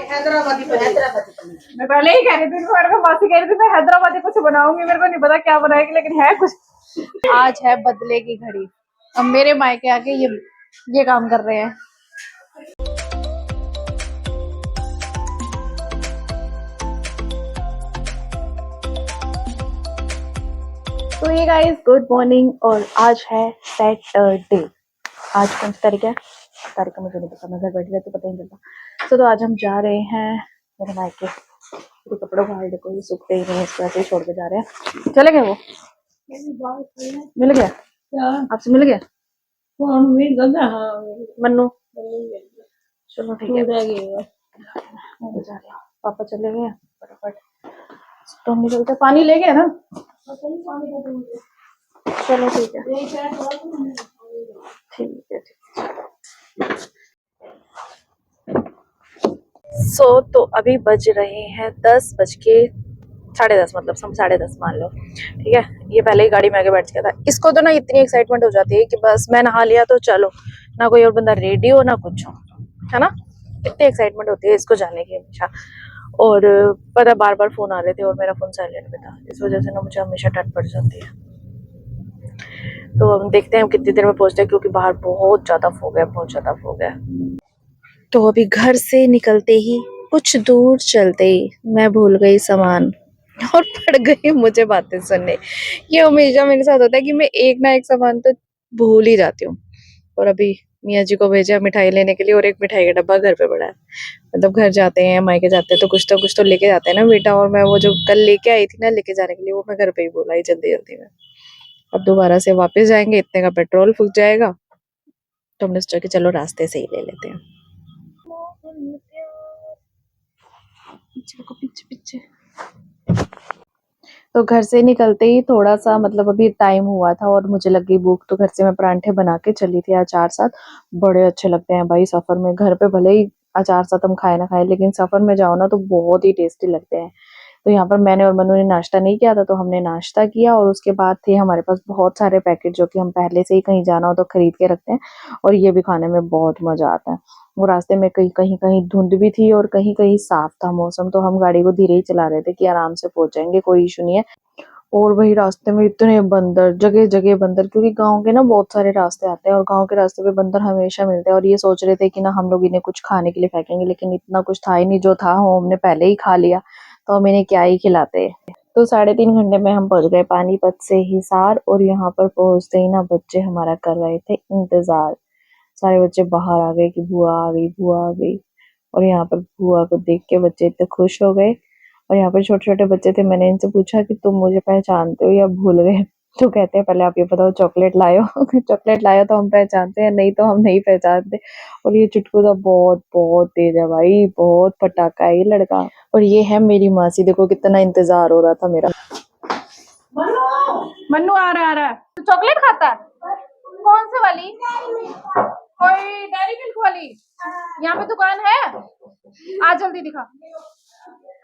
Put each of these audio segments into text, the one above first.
हैदराबादी मैं पहले ही कह रही थी, मेरे को मासी कह रही थी मैं हैदराबादी कुछ बनाऊंगी, मेरे को नहीं पता क्या बनाएगी, लेकिन है कुछ। आज है बदले की घड़ी। अब मेरे मायके आके ये काम कर रहे हैं। तो ये गाइस गुड मॉर्निंग, और आज है सैटरडे। आज कौन सी तारीख है? तारीख का मुझे नहीं पता, मैं घर बैठी रहती पता ही नहीं चलता। तो आज हम जा रहे हैं मेरे मायके। पूरे कपड़ों को हाल देखो, ये सूखते ही नहीं, इसको ऐसे ही छोड़ के जा रहे हैं। चले गए वो? मिल गया? आपसे मिल गया? मन्नू चलो ठीक है, मैं भी जा रही हूँ। पापा चले गए फटाफट, तो हम निकलते। पानी ले गए ना? चलो ठीक है, ठीक है, तो अभी बज रहे हैं 10:10, मतलब हम 10:30 मान लो। ठीक है, ये पहले ही गाड़ी में आगे बैठ गया था। इसको तो ना इतनी एक्साइटमेंट हो जाती है कि बस मैं नहा लिया तो चलो, ना कोई और बंदा रेडी हो ना कुछ हो, है ना। इतनी एक्साइटमेंट होती है इसको जाने की हमेशा। और पता बार बार फोन आ रहे थे और मेरा फोन साइलेंट में था, इस वजह से ना मुझे हमेशा डर पड़ जाती है। तो हम देखते हैं हम कितनी देर में पहुंचते हैं, क्योंकि बाहर बहुत ज्यादा फॉग है, बहुत ज्यादा फॉग है। तो अभी घर से निकलते ही कुछ दूर चलते ही मैं भूल गई सामान, और पड़ गई मुझे बातें सुनने। ये हमेशा मेरे साथ होता है कि मैं एक ना एक सामान तो भूल ही जाती हूँ। और अभी मियाँ जी को भेजा मिठाई लेने के लिए, और एक मिठाई का डब्बा घर पे पड़ा है। मतलब घर जाते हैं, मायके जाते हैं, तो कुछ तो लेके जाते हैं ना बेटा। और मैं वो जो कल लेके आई थी ना लेके जाने के लिए, वो मैं घर पे ही बोला ही जल्दी जल्दी में। अब दोबारा से वापस जाएंगे, इतने का पेट्रोल फूक जाएगा, तो हमने सोचा कि चलो रास्ते से ही ले लेते हैं। पीछे पीछे। तो घर से निकलते ही थोड़ा सा मतलब अभी टाइम हुआ था और मुझे लगी भूख, तो घर से मैं परांठे बना के चली थी अचार साथ। बड़े अच्छे लगते हैं भाई सफर में। घर पे भले ही अचार साथ हम खाए ना खाए, लेकिन सफर में जाओ ना तो बहुत ही टेस्टी लगते हैं। तो यहाँ पर मैंने और मनु ने नाश्ता नहीं किया था, तो हमने नाश्ता किया, और उसके बाद थे हमारे पास बहुत सारे पैकेट जो कि हम पहले से ही कहीं जाना हो तो खरीद के रखते हैं, और ये भी खाने में बहुत मजा आता है। वो रास्ते में कहीं कहीं कहीं धुंध भी थी और कहीं कहीं साफ था मौसम, तो हम गाड़ी को धीरे ही चला रहे थे कि आराम से पहुंच जाएंगे, कोई इशू नहीं है। और वही रास्ते में इतने बंदर, जगह जगह बंदर, क्योंकि गांव के ना बहुत सारे रास्ते आते हैं और गांव के रास्ते पे बंदर हमेशा मिलते हैं। और ये सोच रहे थे कि ना हम लोग इन्हें कुछ खाने के लिए फेंकेंगे, लेकिन इतना कुछ था ही नहीं, जो था वो हमने पहले ही खा लिया, तो हम इन्हें क्या ही खिलाते। तो 3.5 घंटे में हम पहुंच गए पानीपत से हिसार, और यहाँ पर पहुंचते ही ना बच्चे हमारा कर रहे थे इंतजार। सारे बच्चे बाहर आ गए कि बुआ आ गई, बुआ आ गई। और यहाँ पर बुआ को देख के बच्चे इतने खुश हो गए। और यहाँ पर छोटे छोटे बच्चे थे, मैंने इनसे पूछा कि तुम मुझे पहचानते हो या भूल गए? तो कहते हैं पहले आप ये बताओ चॉकलेट लाए हो? चॉकलेट लाए हो तो हम पहचानते हैं, नहीं तो हम नहीं पहचानते। और ये चुटकू तो बहुत बहुत तेज है भाई, बहुत पटाखा है ये लड़का। और ये है मेरी मासी, देखो कितना इंतजार हो रहा था मेरा। मन्नू आ रहा है। तो चॉकलेट खाता है? कौन सी वाली? कोई डेयरी मिल्क वाली? यहाँ पे दुकान है, आ जल्दी दिखा।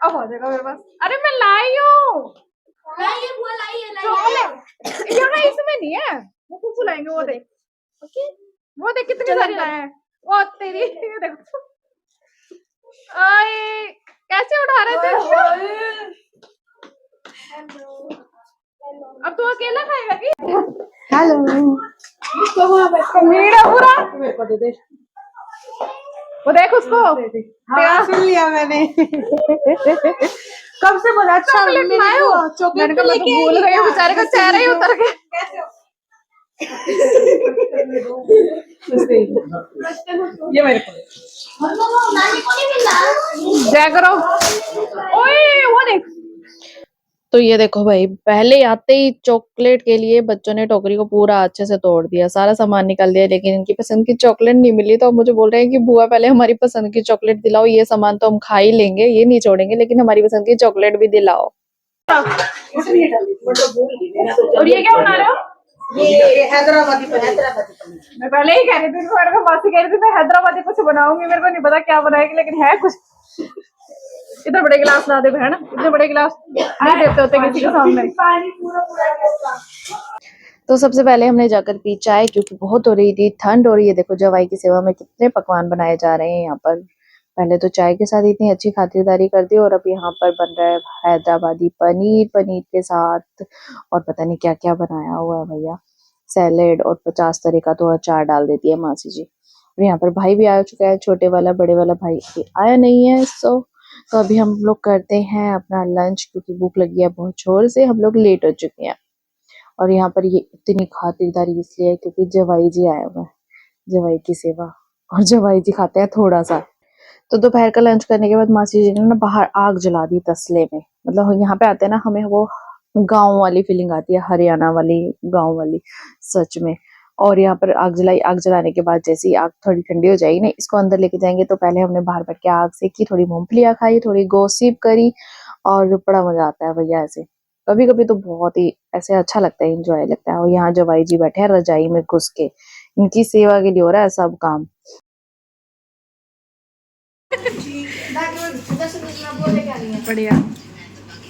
अब हो जाएगा मेरे पास। अरे मैं लाई हूँ चॉकलेट, यहाँ इसमें नहीं है, वो कुछ लाएंगे। वो देख, वो देख कितनी सारी लाए हैं। वो तेरी ये देखो, आए कैसे उठा रहे थे। अब तू अकेला खाएगा की? हेलो, मीठा पूरा। वो देख उसको, हाँ सुन लिया मैंने। कब से बोला अच्छा चॉकलेट तो भूल गई, बेचारे का चेहरा ही उतर गया। ये मेरे को जय करो। ओए वो देख। तो ये देखो भाई, पहले आते ही चॉकलेट के लिए बच्चों ने टोकरी को पूरा अच्छे से तोड़ दिया, सारा सामान निकाल दिया, लेकिन इनकी पसंद की चॉकलेट नहीं मिली। तो मुझे बोल रहे हैं कि बुआ पहले हमारी पसंद की चॉकलेट दिलाओ, ये सामान तो हम खा ही लेंगे, ये नहीं छोड़ेंगे, लेकिन हमारी पसंद की चॉकलेट भी दिलाओ। और ये क्या बना रहे हो? ये हैदराबादी। मैं पहले ही कह रही थी, मेरे को मासी कह रही थी मैं हैदराबादी कुछ बनाऊंगी, मेरे को नहीं पता क्या बनाएगी, लेकिन है कुछ। इधर बड़े गिलास ला दे बहन, इतने बड़े गिलास नहीं देते होते किसी के सामने। तो सबसे पहले हमने जाकर पी चाय, क्योंकि बहुत हो रही थी, ठंड हो रही है। देखो जवाई की सेवा में कितने पकवान बनाए जा रहे हैं यहाँ पर। पहले तो चाय के साथ इतनी अच्छी खातिरदारी कर दी, और अब यहाँ पर बन रहा है हैदराबादी पनीर, पनीर के साथ और पता नहीं क्या क्या बनाया हुआ है भैया, सैलेड, और 50 तरह का तो अचार डाल देती है मासी जी। और यहाँ पर भाई भी आ चुका है, छोटे वाला, बड़े वाला भाई अभी आया नहीं है। तो अभी हम लोग करते हैं अपना लंच, क्योंकि भूख लगी है बहुत जोर से, हम लोग लेट हो चुके हैं। और यहाँ पर ये इतनी खातिरदारी इसलिए है क्योंकि जवाई जी आया हुआ है, जवाई की सेवा, और जवाई जी खाते हैं थोड़ा सा। तो दोपहर का लंच करने के बाद मासी जी ने ना बाहर आग जला दी तसले में। मतलब यहाँ पे आते हैं ना, हमें वो गांव वाली फीलिंग आती है, हरियाणा वाली, गांव वाली, सच में। और यहाँ पर आग जलाई, आग जलाने के बाद जैसे ही आग थोड़ी ठंडी हो जाएगी ना, इसको अंदर लेके जाएंगे। तो पहले हमने बाहर बैठ के आग सेकी, थोड़ी मूंगफलियां खाई, थोड़ी गॉसिप करी, और बड़ा मजा आता है भैया ऐसे। कभी कभी तो बहुत ही ऐसे अच्छा लगता है, इंजॉय लगता है। और यहाँ जवाई जी बैठे हैं रजाई में घुस के, इनकी सेवा के लिए हो रहा है सब काम। बढ़िया।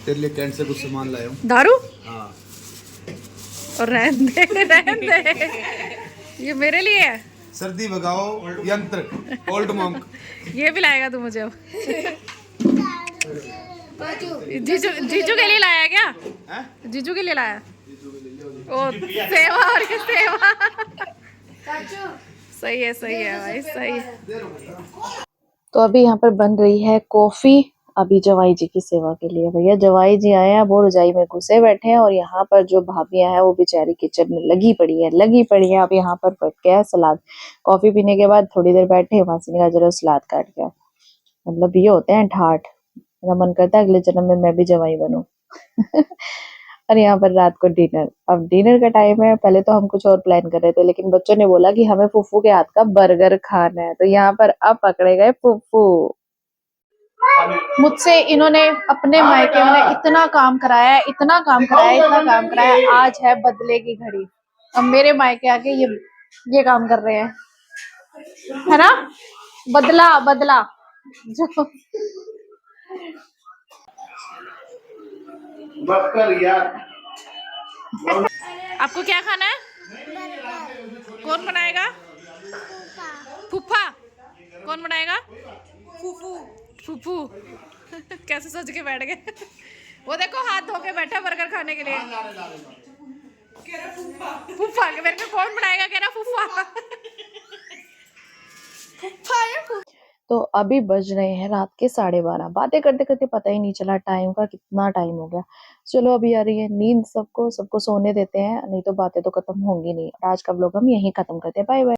तेरे लिए कैंट से कुछ सामान लाया हूँ। दारू हाँ। और रहन दे, रहन दे, ये मेरे लिए है। सर्दी भगाओ यंत्र, ओल्ड मॉन्क। ये भी लाएगा तू मुझे अब? जीजू, जीजू के लिए लाया क्या? है? जीजू के लिए लाया? ओ सेवा, और ये सेवा। सही है भाई, सही है। तो अभी यहाँ पर बन रही है कॉफी, अभी जवाई जी की सेवा के लिए। भैया जवाई जी आए हैं, वो रजाई में घुसे बैठे हैं, और यहाँ पर जो भाभियां हैं वो बेचारी किचन में लगी पड़ी है, लगी पड़ी है। अब यहाँ पर बट गया है सलाद। कॉफी पीने के बाद थोड़ी देर बैठे, मासी ने कहा जरा सलाद काट गया। मतलब ये होते हैं ठाठ। मेरा मन करता है अगले जन्म में मैं भी जवाई बनूं। और यहाँ पर रात को डिनर, अब डिनर का टाइम है। पहले तो हम कुछ और प्लान कर रहे थे, लेकिन बच्चों ने बोला कि हमें फूफू के हाथ का बर्गर खाना है, तो यहाँ पर अब पकड़े गए फूफू। मुझसे इन्होंने अपने मायके में इतना काम कराया है, इतना काम कराया है, इतना काम कराया है। आज है बदले की घड़ी, अब मेरे मायके आके ये काम कर रहे हैं, है ना? बदला, बदला जो। बकर यार। आपको क्या खाना है? कौन बनाएगा? फूफा। कौन बनाएगा? फूफू। फूफू। कैसे सोच के बैठ गए? वो देखो हाथ धो के बैठा बर्गर खाने के लिए। फूफा के मेरे को कौन बनाएगा? कह रहा फूफा। तो अभी बज रहे हैं रात के 12:30। बातें करते करते पता ही नहीं चला टाइम का, कितना टाइम हो गया। चलो अभी आ रही है नींद, सबको सबको सोने देते हैं, नहीं तो बातें तो खत्म होंगी नहीं। आज का व्लॉग हम यहीं खत्म करते हैं। Bye bye.